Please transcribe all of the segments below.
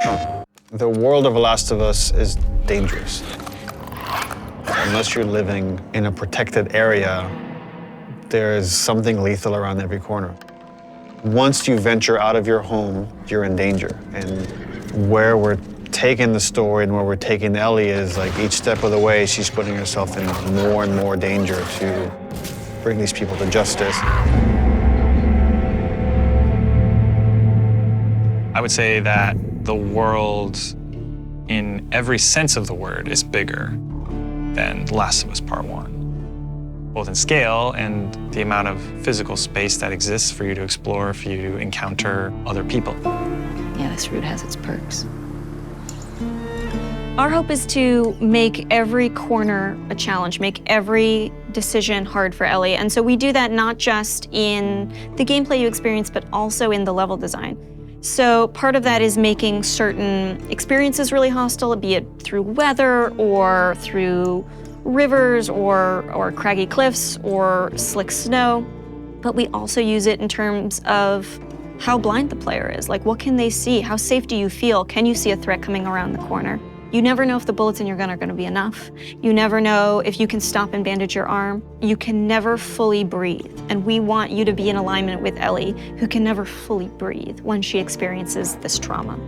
The world of The Last of Us is dangerous. Unless you're living in a protected area, there's something lethal around every corner. Once you venture out of your home, you're in danger. And where we're taking the story and where we're taking Ellie is like each step of the way, she's putting herself in more and more danger to bring these people to justice. I would say that the world, in every sense of the word, is bigger than The Last of Us Part 1. Both in scale and the amount of physical space that exists for you to explore, for you to encounter other people. Yeah, this route has its perks. Our hope is to make every corner a challenge, make every decision hard for Ellie. And so we do that not just in the gameplay you experience, but also in the level design. So part of that is making certain experiences really hostile, be it through weather or through rivers or craggy cliffs or slick snow. But we also use it in terms of how blind the player is. Like, what can they see? How safe do you feel? Can you see a threat coming around the corner? You never know if the bullets in your gun are gonna be enough. You never know if you can stop and bandage your arm. You can never fully breathe. And we want you to be in alignment with Ellie, who can never fully breathe when she experiences this trauma.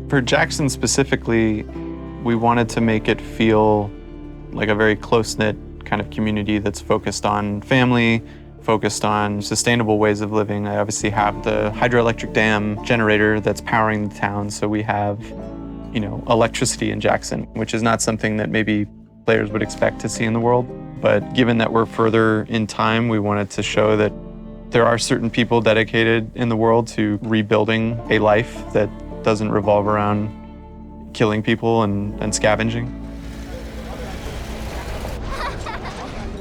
For Jackson specifically, we wanted to make it feel like a very close-knit kind of community that's focused on family, focused on sustainable ways of living. I obviously have the hydroelectric dam generator that's powering the town, so we have electricity in Jackson, which is not something that maybe players would expect to see in the world. But given that we're further in time, we wanted to show that there are certain people dedicated in the world to rebuilding a life that doesn't revolve around killing people and scavenging.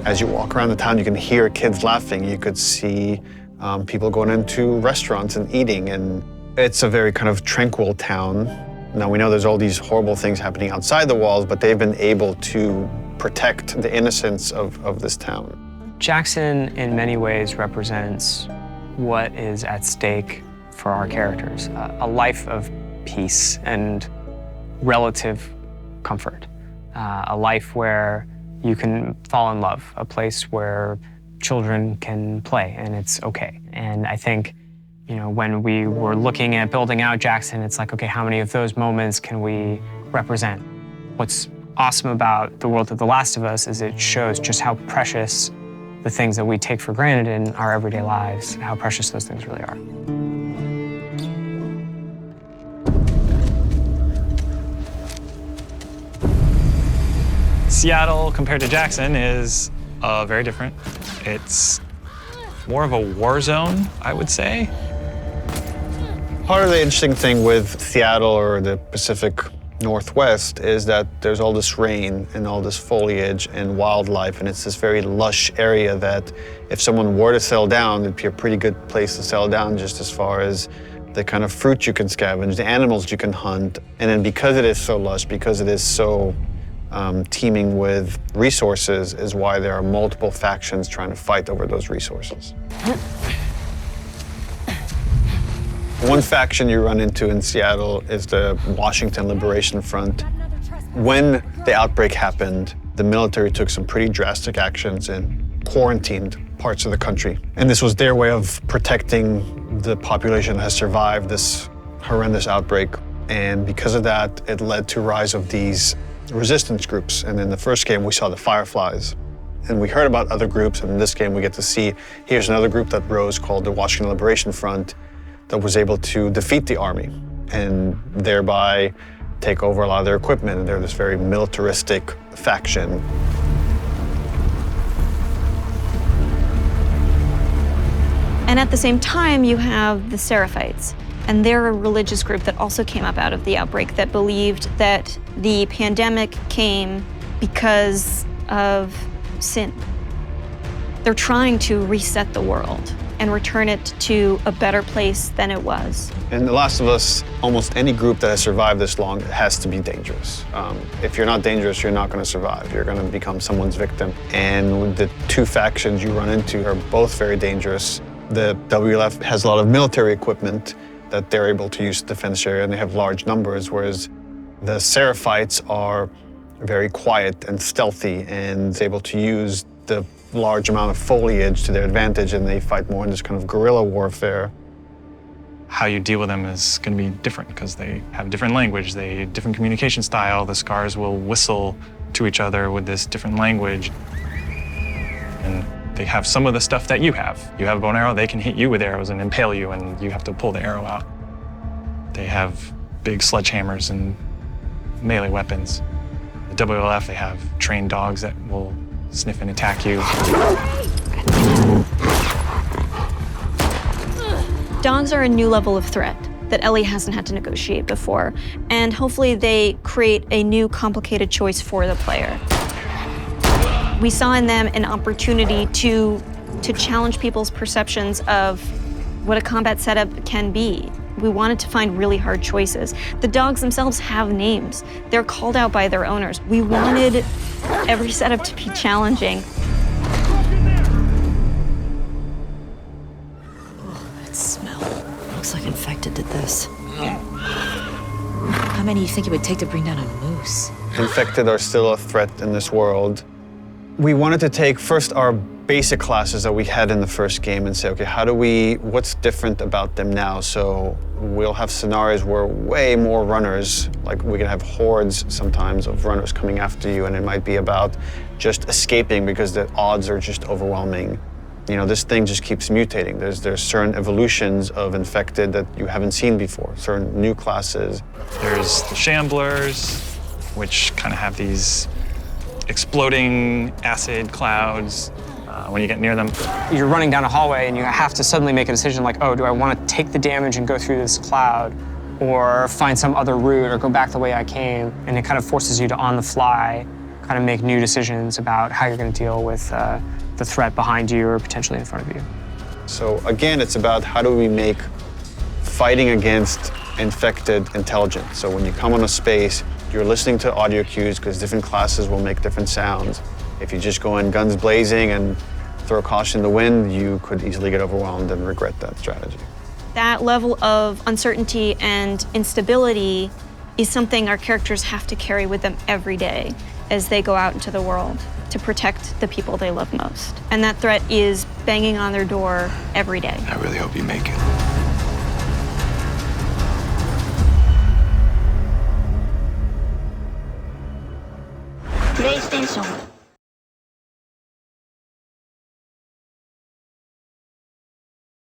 As you walk around the town, you can hear kids laughing. You could see people going into restaurants and eating. And it's a very kind of tranquil town. Now, we know there's all these horrible things happening outside the walls, but they've been able to protect the innocence of this town. Jackson, in many ways, represents what is at stake for our characters. A life of peace and relative comfort. A life where you can fall in love. A place where children can play and it's okay. And I think when we were looking at building out Jackson, it's like, okay, how many of those moments can we represent? What's awesome about the world of The Last of Us is it shows just how precious the things that we take for granted in our everyday lives, how precious those things really are. Seattle, compared to Jackson, is very different. It's more of a war zone, I would say. Part of the interesting thing with Seattle or the Pacific Northwest is that there's all this rain and all this foliage and wildlife, and it's this very lush area that if someone were to settle down, it'd be a pretty good place to settle down just as far as the kind of fruit you can scavenge, the animals you can hunt. And then because it is so lush, because it is so teeming with resources, is why there are multiple factions trying to fight over those resources. One faction you run into in Seattle is the Washington Liberation Front. When the outbreak happened, the military took some pretty drastic actions and quarantined parts of the country. And this was their way of protecting the population that has survived this horrendous outbreak. And because of that, it led to rise of these resistance groups. And in the first game, we saw the Fireflies. And we heard about other groups, and in this game, we get to see, here's another group that rose called the Washington Liberation Front that was able to defeat the army and thereby take over a lot of their equipment. And they're this very militaristic faction. And at the same time, you have the Seraphites. And they're a religious group that also came up out of the outbreak that believed that the pandemic came because of sin. They're trying to reset the world and return it to a better place than it was. In The Last of Us, almost any group that has survived this long has to be dangerous. If you're not dangerous, you're not going to survive. You're going to become someone's victim. And the two factions you run into are both very dangerous. The WLF has a lot of military equipment, that they're able to use defense area, and they have large numbers, whereas the Seraphites are very quiet and stealthy and able to use the large amount of foliage to their advantage, and they fight more in this kind of guerrilla warfare. How you deal with them is going to be different because they have different language, different communication style. The scars will whistle to each other with this different language. And they have some of the stuff that you have. You have a bow and arrow, they can hit you with arrows and impale you, and you have to pull the arrow out. They have big sledgehammers and melee weapons. The WLF, they have trained dogs that will sniff and attack you. Dogs are a new level of threat that Ellie hasn't had to negotiate before, and hopefully they create a new complicated choice for the player. We saw in them an opportunity to challenge people's perceptions of what a combat setup can be. We wanted to find really hard choices. The dogs themselves have names. They're called out by their owners. We wanted every setup to be challenging. Smell. Looks like infected did this. How many do you think it would take to bring down a moose? Infected are still a threat in this world. We wanted to take first our basic classes that we had in the first game and say, okay, what's different about them now? So we'll have scenarios where way more runners, like we can have hordes sometimes of runners coming after you, and it might be about just escaping because the odds are just overwhelming. You know, this thing just keeps mutating. There's certain evolutions of infected that you haven't seen before, certain new classes. There's the Shamblers, which kind of have these exploding acid clouds when you get near them. You're running down a hallway and you have to suddenly make a decision like, oh, do I want to take the damage and go through this cloud, or find some other route, or go back the way I came? And it kind of forces you to, on the fly, kind of make new decisions about how you're going to deal with the threat behind you or potentially in front of you. So again, it's about how do we make fighting against infected intelligent. So when you come on a space, you're listening to audio cues because different classes will make different sounds. If you just go in guns blazing and throw caution in the wind, you could easily get overwhelmed and regret that strategy. That level of uncertainty and instability is something our characters have to carry with them every day as they go out into the world to protect the people they love most. And that threat is banging on their door every day. I really hope you make it. PlayStation